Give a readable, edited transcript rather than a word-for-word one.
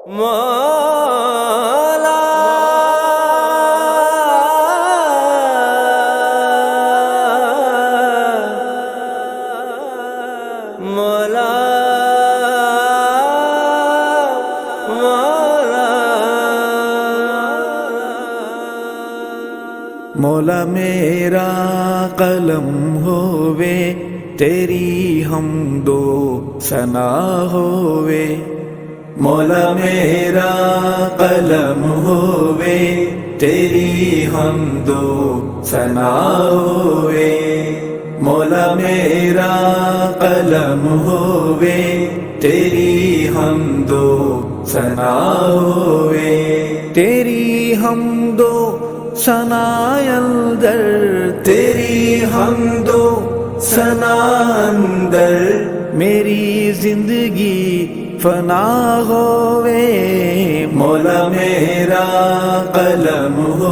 مولا مولا مولا میرا قلم ہووے تیری حمد و ثنا ہووے، مولا میرا قلم ہووے تیری حمد و ثنا ہووے، مولا میرا قلم ہووے تیری حمد و ثنا ہووے، تیری حمد و ثنا اندر، تیری حمد و ثنا اندر میری زندگی فنا ہووے، مولا میرا قلم ہو